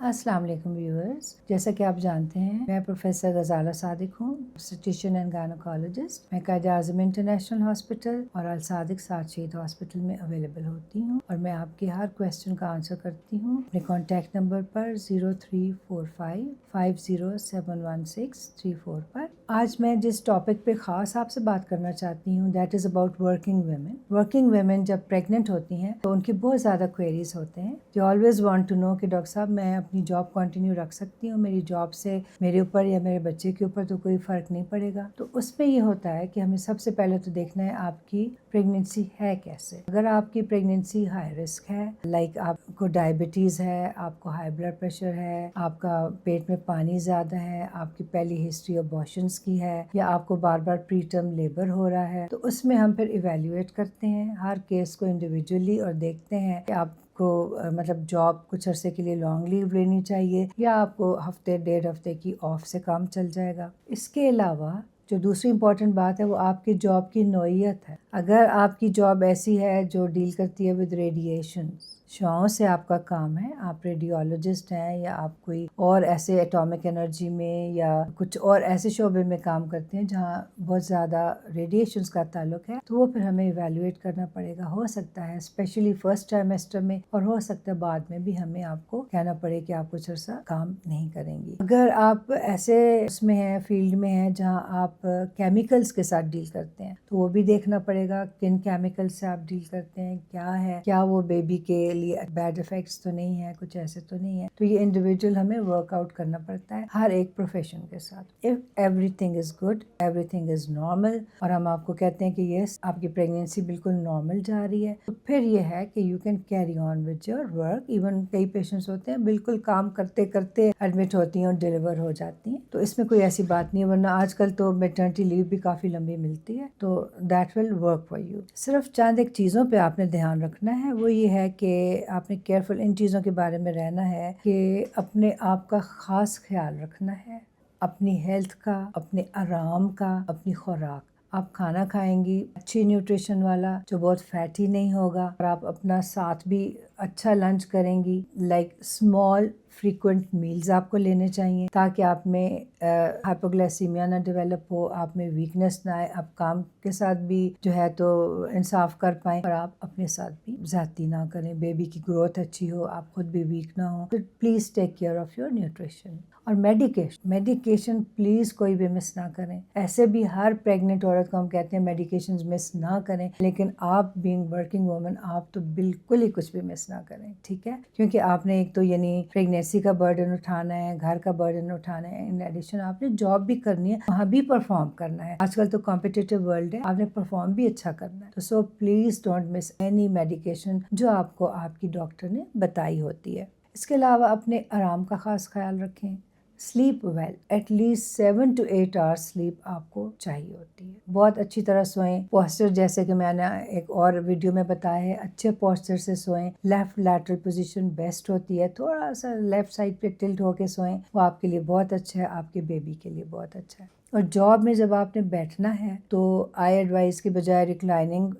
السلام علیکم ویورز، جیسا کہ آپ جانتے ہیں میں پروفیسر غزالہ صادق ہوں، obstetrician اینڈ گائنوکالوجسٹ۔ میں قائد اعظم انٹرنیشنل ہاسپٹل اور الصادق سعد شہید ہاسپٹل میں اویلیبل ہوتی ہوں اور میں آپ کے ہر کویسچن کا آنسر کرتی ہوں اپنے کانٹیکٹ نمبر پر 034550711634 پر۔ آج میں جس ٹاپک پہ خاص آپ سے بات کرنا چاہتی ہوں that is about working women. Working women جب پریگننٹ ہوتی ہیں تو ان کی بہت زیادہ کوئریز ہوتے ہیں۔ They always want to know کہ ڈاکٹر صاحب میں اپنی جاب کنٹینیو رکھ سکتی ہوں، میری جاب سے میرے اوپر یا میرے بچے کے اوپر تو کوئی فرق نہیں پڑے گا۔ تو اس میں یہ ہوتا ہے کہ ہمیں سب سے پہلے تو دیکھنا ہے آپ کی پریگنینسی ہے کیسے۔ اگر آپ کی پریگنینسی ہائی رسک ہے، لائک آپ کو ڈائبٹیز ہے، آپ کو ہائی بلڈ پریشر ہے، آپ کا پیٹ میں پانی زیادہ ہے، آپ کی پہلی ہسٹری ابارشنس کی ہے، یا آپ کو بار بار پری ٹرم لیبر ہو رہا ہے، تو اس میں ہم پھر ایویلیویٹ کرتے ہیں ہر کیس کو انڈیویجولی اور دیکھتے ہیں کہ آپ کو مطلب جاب کچھ عرصے کے لیے لانگ لیو لینی چاہیے یا آپ کو ہفتے 1.5 ہفتے کی آف سے کام چل جائے گا۔ اس کے علاوہ جو دوسری امپورٹنٹ بات ہے وہ آپ کی جاب کی نوعیت ہے۔ اگر آپ کی جاب ایسی ہے جو ڈیل کرتی ہے ود ریڈیشن، شعاؤں سے آپ کا کام ہے، آپ ریڈیولوجسٹ ہیں یا آپ کوئی اور ایسے ایٹامک انرجی میں یا کچھ اور ایسے شعبے میں کام کرتے ہیں جہاں بہت زیادہ ریڈیشنز کا تعلق ہے، تو وہ پھر ہمیں ایویلویٹ کرنا پڑے گا۔ ہو سکتا ہے اسپیشلی فرسٹ ٹرائمیسٹر میں، اور ہو سکتا ہے بعد میں بھی ہمیں آپ کو کہنا پڑے کہ آپ کچھ عرصہ کام نہیں کریں گی۔ اگر آپ ایسے اس میں ہیں، فیلڈ میں ہیں جہاں آپ کیمیکلز کے ساتھ ڈیل کرتے ہیں، تو وہ بھی دیکھنا پڑے گا کن کیمیکل سے آپ ڈیل کرتے ہیں، کیا ہے، کیا وہ بیبی کے لیے بیڈ افیکٹس تو نہیں ہے، کچھ ایسے تو نہیں ہے۔ تو یہ انڈیویجول ہمیں ورک آؤٹ کرنا پڑتا ہے ہر ایک پروفیشن کے ساتھ۔ If every thing is good, every thing is normal, اور ہم آپ کو کہتے ہیں کہ یس آپ کی پریگنینسی بالکل نارمل جا رہی ہے، تو پھر یہ ہے کہ you can carry on with your work. Even کئی پیشنٹس ہوتے ہیں بالکل کام کرتے کرتے ایڈمٹ ہوتی ہیں اور ڈیلیور ہو جاتی ہیں، تو اس میں کوئی ایسی بات نہیں ہے، ورنہ آج کل تو میٹرنٹی لیو بھی کافی لمبی ملتی ہے، تو that will work for you. صرف چند ایک چیزوں پہ آپ نے دھیان رکھنا ہے، وہ یہ ہے کہ آپ نے کیئرفل ان چیزوں کے بارے میں رہنا ہے کہ اپنے آپ کا خاص خیال رکھنا ہے، اپنی ہیلتھ کا، اپنے آرام کا، اپنی خوراک۔ آپ کھانا کھائیں گی اچھی نیوٹریشن والا جو بہت فیٹی نہیں ہوگا، اور آپ اپنا ساتھ بھی اچھا لنچ کریں گی، لائک اسمال فریکوینٹ میلز آپ کو لینے چاہیے تاکہ آپ میں ہائپوگلائسیمیا نہ ڈیولپ ہو، آپ میں ویکنس نہ آئے، آپ کام کے ساتھ بھی جو ہے تو انصاف کر پائیں اور آپ اپنے ساتھ بھی زیادتی نہ کریں، بیبی کی گروتھ اچھی ہو، آپ خود بھی ویک نہ ہو۔ تو please take care of your nutrition. اور میڈیکیشن پلیز کوئی بھی مس نہ کریں۔ ایسے بھی ہر پریگننٹ عورت کو ہم کہتے ہیں میڈیکیشنز مس نہ کریں، لیکن آپ بینگ ورکنگ وومن آپ تو بالکل ہی کچھ بھی مس نہ کریں، ٹھیک ہے؟ کیونکہ آپ نے ایک تو یعنی پریگنینسی کا برڈن اٹھانا ہے، گھر کا برڈن اٹھانا ہے، ان ایڈیشن آپ نے جاب بھی کرنی ہے، وہاں بھی پرفارم کرنا ہے۔ آج کل تو کمپٹیٹیو ورلڈ ہے، آپ نے پرفارم بھی اچھا کرنا ہے، تو so please don't miss any medication جو آپ کو آپ کی ڈاکٹر نے بتائی ہوتی ہے۔ اس کے علاوہ اپنے آرام کا خاص خیال رکھیں۔ Sleep well, at least 7 to 8 hours sleep آپ کو چاہیے ہوتی ہے۔ بہت اچھی طرح سوئیں، پوسچر جیسے کہ میں نے ایک اور ویڈیو میں بتایا ہے، اچھے پوسچر سے سوئیں۔ لیفٹ لیٹرل پوزیشن بیسٹ ہوتی ہے، تھوڑا سا لیفٹ سائڈ پہ ٹلٹ ہو کے سوئیں، وہ آپ کے لیے بہت اچھا ہے، آپ کے بیبی کے لیے بہت اچھا ہے۔ اور جاب میں جب آپ نے بیٹھنا ہے تو آئی ایڈوائز کے بجائے ریکلائننگ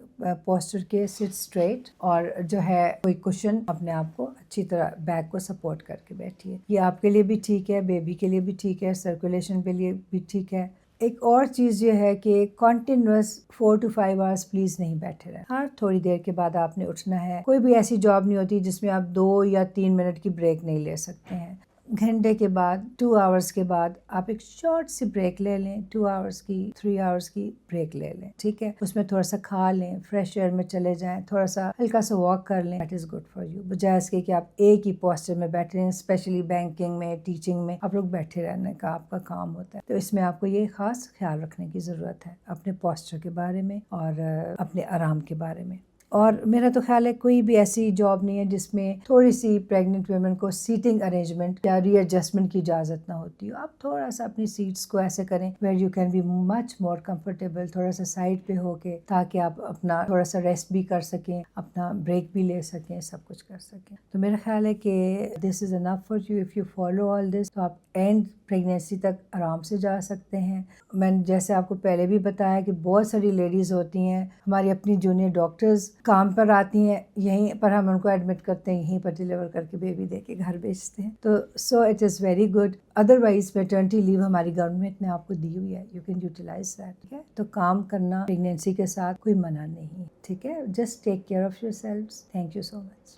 پوسچر کے سٹ اسٹریٹ، اور جو ہے کوئی کشن اپنے آپ کو اچھی طرح بیک کو سپورٹ کر کے بیٹھیے، یہ آپ کے لیے بھی ٹھیک ہے، بیبی کے لیے بھی ٹھیک ہے، سرکولیشن کے لیے بھی ٹھیک ہے۔ ایک اور چیز یہ ہے کہ کنٹینیوس 4 to 5 hours پلیز نہیں بیٹھے رہیں، ہر تھوڑی دیر کے بعد آپ نے اٹھنا ہے۔ کوئی بھی ایسی جاب نہیں ہوتی جس میں آپ 2 یا 3 منٹ کی بریک نہیں لے سکتے ہیں۔ گھنٹے کے بعد 2 hours کے بعد آپ ایک شارٹ سی بریک لے لیں، 2 hours کی 3 hours کی بریک لے لیں، ٹھیک ہے؟ اس میں تھوڑا سا کھا لیں، فریش ایئر میں چلے جائیں، تھوڑا سا ہلکا سا واک کر لیں، that is good for you, بجائے اس کے کہ آپ ایک ہی پوسچر میں بیٹھے رہیں۔ اسپیشلی بینکنگ میں، ٹیچنگ میں آپ لوگ بیٹھے رہنے کا آپ کا کام ہوتا ہے، تو اس میں آپ کو یہ خاص خیال رکھنے کی ضرورت ہے اپنے پوسچر کے بارے میں اور اپنے آرام کے بارے میں۔ اور میرا تو خیال ہے کوئی بھی ایسی جاب نہیں ہے جس میں تھوڑی سی پریگننٹ ویمن کو سیٹنگ ارینجمنٹ یا ری ایڈجسٹمنٹ کی اجازت نہ ہوتی ہو۔ آپ تھوڑا سا اپنی سیٹس کو ایسے کریں where you can be much more comfortable, تھوڑا سا سائڈ پہ ہو کے، تاکہ آپ اپنا تھوڑا سا ریسٹ بھی کر سکیں، اپنا بریک بھی لے سکیں، سب کچھ کر سکیں۔ تو میرا خیال ہے کہ this is enough for you, if you follow all this, تو آپ اینڈ پریگنینسی تک آرام سے جا سکتے ہیں۔ میں نے جیسے آپ کو پہلے بھی بتایا کہ بہت ساری لیڈیز ہوتی ہیں، ہماری اپنی جونیئر ڈاکٹرز کام پر آتی ہیں یہیں پر ہم ان کو ایڈمٹ کرتے ہیں, یہیں پر ڈلیور کر کے بیبی دے کے گھر بھیجتے ہیں. تو so it is very good. Otherwise maternity leave ہماری گورنمنٹ نے آپ کو دی ہوئی ہے, یو کین یوٹیلائز دیٹ. ٹھیک ہے, تو کام کرنا پریگنینسی کے ساتھ کوئی منع نہیں. ٹھیک ہے, just take care of your سیلفس. Thank you so much.